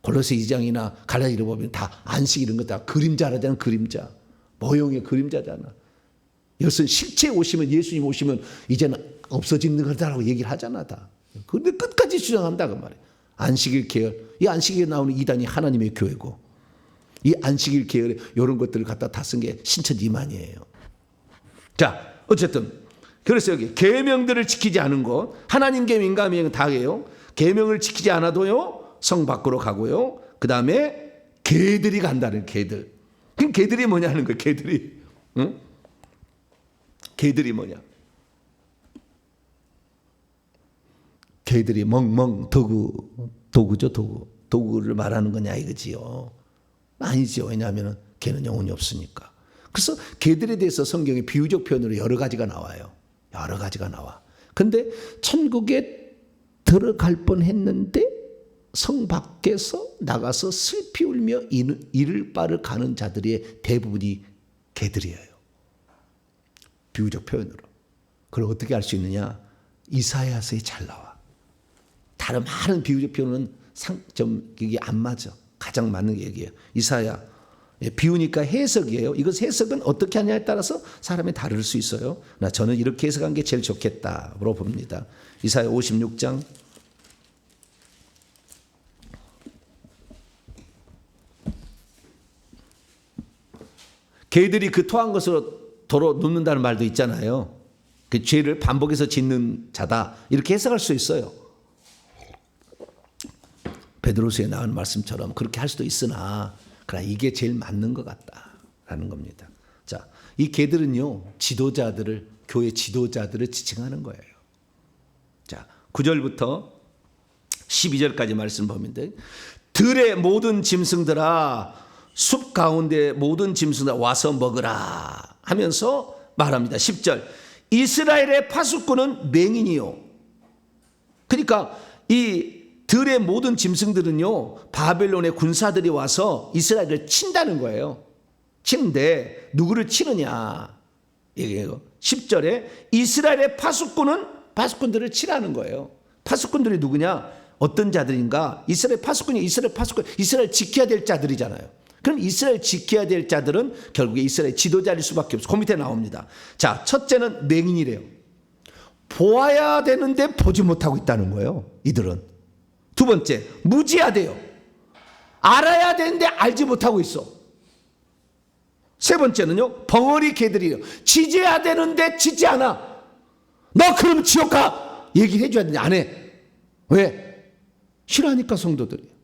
골로새 2장이나 갈라디아를 보면 다 안식 이런 거 다 그림자라잖아. 그림자. 모형의 그림자잖아. 이것은 실제 오시면 예수님 오시면 이제는 없어지는 거다라고 얘기를 하잖아 다. 근데 끝까지 주장한다 그 말이에요. 안식일 계열. 이 안식일에 나오는 이단이 하나님의 교회고 이 안식일 계열에 이런 것들을 갖다 다 쓴 게 신천지만이에요. 자 어쨌든 그래서 여기 계명들을 지키지 않은 것 하나님께 민감한 다예요. 계명을 지키지 않아도요 성 밖으로 가고요. 그 다음에 개들이 간다는 개들. 그럼 개들이 뭐냐 하는 거예요. 개들이. 응? 개들이 뭐냐. 개들이 멍멍 도구죠 도구. 도구를 말하는 거냐 이거지요. 아니죠. 왜냐하면 개는 영혼이 없으니까. 그래서 개들에 대해서 성경에 비유적 표현으로 여러 가지가 나와요. 여러 가지가 나와. 근데 천국에 들어갈 뻔했는데 성 밖에서 나가서 슬피 울며 이를 바를 가는 자들의 대부분이 개들이에요. 비유적 표현으로. 그걸 어떻게 알 수 있느냐? 이사야서에 잘 나와. 다른 많은 비유적 표현은 좀 이게 안 맞아. 가장 맞는 얘기예요. 이사야. 비유니까 해석이에요. 이것 해석은 어떻게 하냐에 따라서 사람이 다를 수 있어요. 저는 이렇게 해석한 게 제일 좋겠다로 봅니다. 이사야 56장 개들이 그 토한 것으로 도로 눕는다는 말도 있잖아요. 그 죄를 반복해서 짓는 자다. 이렇게 해석할 수 있어요. 베드로서에 나온 말씀처럼 그렇게 할 수도 있으나 그러나 이게 제일 맞는 것 같다라는 겁니다. 자, 이 개들은요 지도자들을 교회 지도자들을 지칭하는 거예요. 자, 9절부터 12절까지 말씀 보면 돼. 들의 모든 짐승들아 숲 가운데 모든 짐승들아 와서 먹으라 하면서 말합니다. 10절 이스라엘의 파수꾼은 맹인이요. 그러니까 이 들의 모든 짐승들은요 바벨론의 군사들이 와서 이스라엘을 친다는 거예요. 치는데 누구를 치느냐 얘기해요. 10절에 이스라엘의 파수꾼들을 치라는 거예요. 파수꾼들이 누구냐? 어떤 자들인가? 이스라엘 파수꾼 이스라엘 지켜야 될 자들이잖아요. 그럼 이스라엘 지켜야 될 자들은 결국에 이스라엘 지도자일 수밖에 없어. 그 밑에 나옵니다. 자, 첫째는 맹인이래요. 보아야 되는데 보지 못하고 있다는 거예요. 이들은. 두 번째, 무지하대요. 알아야 되는데 알지 못하고 있어. 세 번째는요, 벙어리 개들이에요. 지져야 되는데 지지 않아. 너 그럼 지옥 가! 얘기를 해줘야 되는데 안 해. 왜? 싫어하니까 성도들이.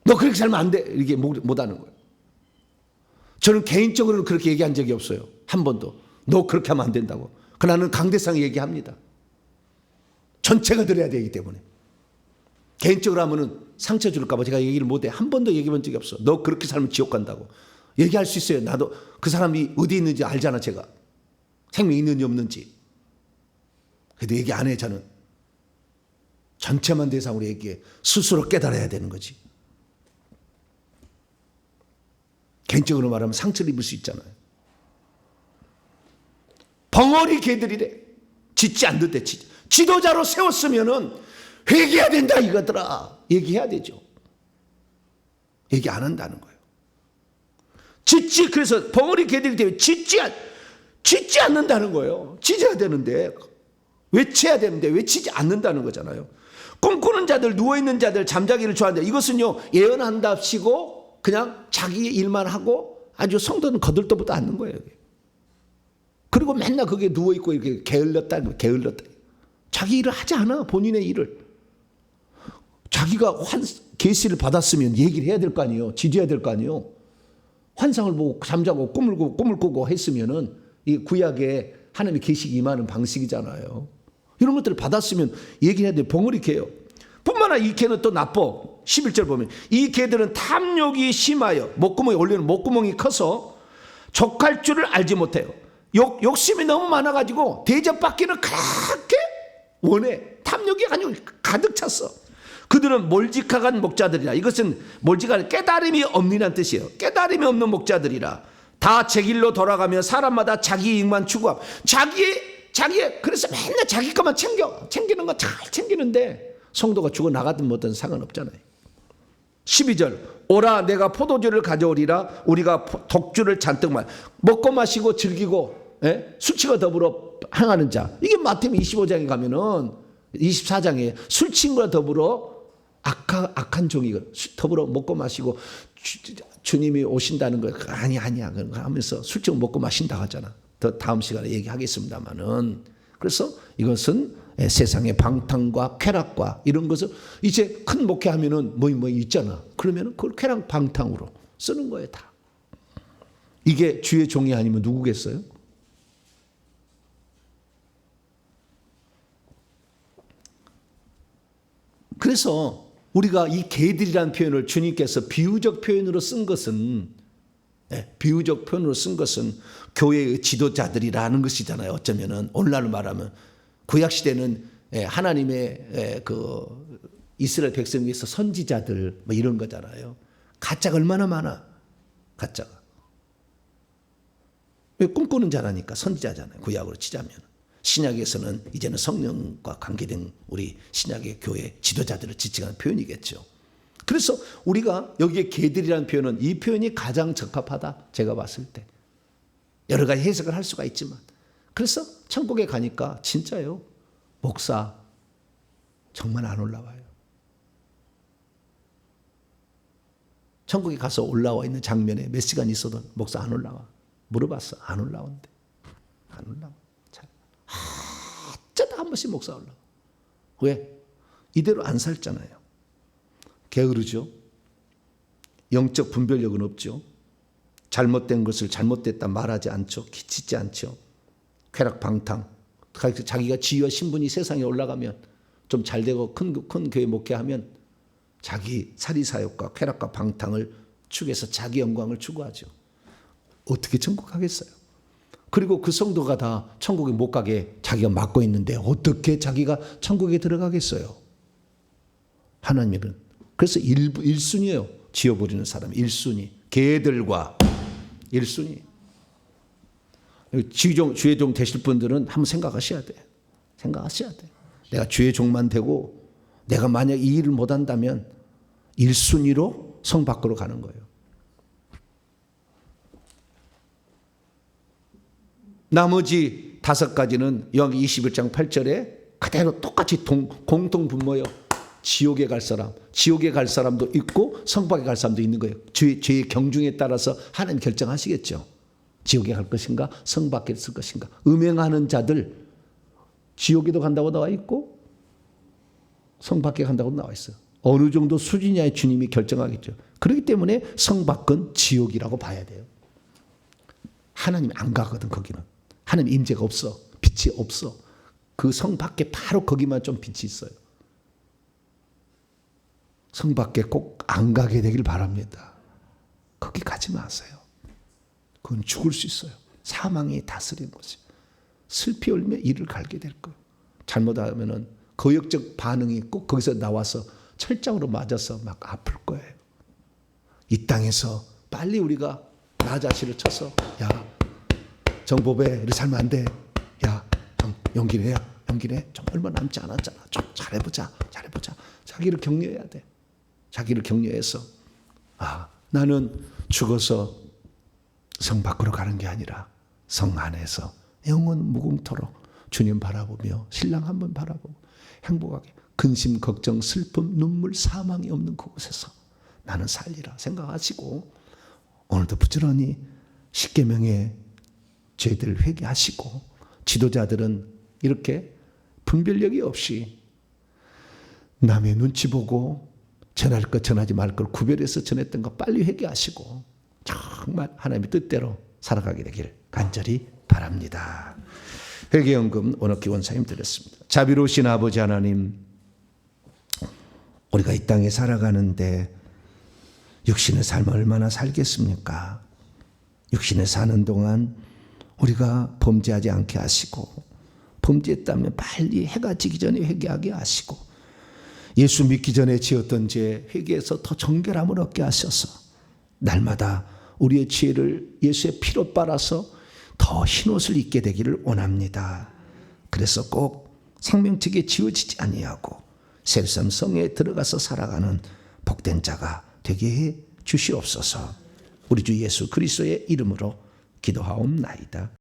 너 그렇게 살면 안 돼. 이렇게 못하는 거예요. 저는 개인적으로는 그렇게 얘기한 적이 없어요. 한 번도. 너 그렇게 하면 안 된다고. 그러나 강대상 얘기합니다. 전체가 들어야 되기 때문에. 개인적으로 하면은 상처 줄까 봐 제가 얘기를 못해. 한 번도 얘기해 본 적이 없어. 너 그렇게 살면 지옥 간다고. 얘기할 수 있어요. 나도 그 사람이 어디 있는지 알잖아 제가. 생명이 있는지 없는지. 그래도 얘기 안 해 저는. 전체만 대상으로 얘기해. 스스로 깨달아야 되는 거지. 개인적으로 말하면 상처를 입을 수 있잖아요. 벙어리 개들이래. 짓지 않는데 지도자로 세웠으면은 회개해야 된다 이거더라. 얘기해야 되죠. 얘기 안 한다는 거예요. 그래서 벙어리 개들이 때문에 짓지 않는다는 거예요. 짖어야 되는데, 외쳐야 되는데 외치지 않는다는 거잖아요. 꿈꾸는 자들, 누워있는 자들, 잠자기를 좋아한다. 이것은요, 예언한답시고 그냥 자기 일만 하고 아주 성도는 거들떠보도 않는 거예요. 그리고 맨날 거기에 누워있고 이렇게 게을렀다. 자기 일을 하지 않아, 본인의 일을. 자기가 계시를 받았으면 얘기를 해야 될 거 아니에요. 지도해야 될 거 아니에요. 환상을 보고 잠자고 꿈을 꾸고 했으면은 이 구약에 하나님의 계시가 임하는 방식이잖아요. 이런 것들을 받았으면 얘기해야 돼. 벙어리 개요. 뿐만 아니라 이 개는 또 나빠. 11절 보면 이 개들은 탐욕이 심하여 목구멍에 올리는 목구멍이 커서 족할 줄을 알지 못해요. 욕심이 너무 많아가지고 대접받기는 그렇게 원해. 탐욕이 아주 가득 찼어. 그들은 몰직한 목자들이라. 이것은 몰직한 깨달음이 없느냐는 뜻이에요. 깨달음이 없는 목자들이라. 다 제 길로 돌아가며 사람마다 자기 이익만 추구하고 그래서 맨날 자기 것만 챙기는 거 잘 챙기는데 성도가 죽어나가든 뭐든 상관없잖아요. 12절 오라 내가 포도주를 가져오리라. 우리가 독주를 잔뜩 먹고 마시고 즐기고 술취가 더불어 행하는 자. 이게 마태복음 25장에 가면은 24장에 술 친구와 더불어 악한 종이 더불어 먹고 마시고 주님이 오신다는 거 아니야 하면서 술 친구 먹고 마신다 하잖아. 더 다음 시간에 얘기하겠습니다만은. 그래서 이것은 세상의 방탕과 쾌락과 이런 것을 이제 큰 목회하면은 뭐 있잖아. 그러면은 그걸 쾌락 방탕으로 쓰는 거예요 다. 이게 주의 종이 아니면 누구겠어요? 그래서 우리가 이 개들이라는 표현을 주님께서 비유적 표현으로 쓴 것은 교회의 지도자들이라는 것이잖아요. 어쩌면은 오늘날로 말하면 구약 시대는 하나님의 그 이스라엘 백성 위해서 선지자들 뭐 이런 거잖아요. 가짜가 얼마나 많아. 가짜가. 왜 꿈꾸는 자라니까 선지자잖아요. 구약으로 치자면. 신약에서는 이제는 성령과 관계된 우리 신약의 교회 지도자들을 지칭하는 표현이겠죠. 그래서 우리가 여기에 개들이라는 표현은 이 표현이 가장 적합하다. 제가 봤을 때. 여러 가지 해석을 할 수가 있지만. 그래서 천국에 가니까 진짜요. 목사 정말 안 올라와요. 천국에 가서 올라와 있는 장면에 몇 시간 있어도 목사 안 올라와. 물어봤어. 안 올라온대. 안 올라와. 어쩌다 한 번씩 목사 올라와. 왜? 이대로 안 살잖아요. 게으르죠. 영적 분별력은 없죠. 잘못된 것을 잘못됐다 말하지 않죠. 기치지 않죠. 쾌락 방탕. 자기가 지위와 신분이 세상에 올라가면 좀 잘되고 큰 교회 목회하면 자기 사리사욕과 쾌락과 방탕을 추구해서 자기 영광을 추구하죠. 어떻게 천국 가겠어요? 그리고 그 성도가 다 천국에 못 가게 자기가 막고 있는데 어떻게 자기가 천국에 들어가겠어요? 하나님은 그래서 1순위예요. 지어버리는 사람 1순위. 개들과 1순위. 주의 종 되실 분들은 한번 생각하셔야 돼. 내가 주의 종만 되고 내가 만약 이 일을 못한다면 1순위로 성 밖으로 가는 거예요. 나머지 5가지는 요한계시록 21장 8절에 그대로 똑같이 공통 분모요. 지옥에 갈 사람, 지옥에 갈 사람도 있고 성 밖에 갈 사람도 있는 거예요. 죄의 경중에 따라서 하나님 결정하시겠죠. 지옥에 갈 것인가 성 밖에 있을 것인가. 음행하는 자들 지옥에도 간다고 나와 있고 성 밖에 간다고 나와 있어요. 어느 정도 수준이냐에 주님이 결정하겠죠. 그렇기 때문에 성 밖은 지옥이라고 봐야 돼요. 하나님이 안 가거든 거기는. 하나님 임재가 없어. 빛이 없어. 그 성 밖에 바로 거기만 좀 빛이 있어요. 성 밖에 꼭 안 가게 되길 바랍니다. 거기 가지 마세요. 그건 죽을 수 있어요. 사망이 다스리는 것이. 슬피 울며 이를 갈게 될 거예요. 잘못하면은 거역적 반응이 있고 거기서 나와서 철장으로 맞아서 막 아플 거예요. 이 땅에서 빨리 우리가 나 자신을 쳐서 야 정보배 이렇게 살면 안 돼. 야 좀 용기를 해. 좀 얼마 남지 않았잖아. 좀 잘해보자. 자기를 격려해야 돼. 자기를 격려해서 나는 죽어서 성 밖으로 가는 게 아니라 성 안에서 영원 무궁토록 주님 바라보며 신랑 한번 바라보고 행복하게 근심, 걱정, 슬픔, 눈물, 사망이 없는 그곳에서 나는 살리라 생각하시고 오늘도 부지런히 십계명의 죄들 회개하시고 지도자들은 이렇게 분별력이 없이 남의 눈치 보고 전할 것 전하지 말 걸 구별해서 전했던 거 빨리 회개하시고 정말 하나님의 뜻대로 살아가게 되길 간절히 바랍니다. 회개연금 오늘 기원사님 드렸습니다. 자비로우신 아버지 하나님, 우리가 이 땅에 살아가는데 육신의 삶을 얼마나 살겠습니까? 육신에 사는 동안 우리가 범죄하지 않게 하시고 범죄했다면 빨리 해가 지기 전에 회개하게 하시고 예수 믿기 전에 지었던 죄 회개해서 더 정결함을 얻게 하셔서 날마다 우리의 죄를 예수의 피로 빨아서 더 흰옷을 입게 되기를 원합니다. 그래서 꼭 생명책에 지워지지 아니하고 세상 성에 들어가서 살아가는 복된 자가 되게 해 주시옵소서. 우리 주 예수 그리스도의 이름으로 기도하옵나이다.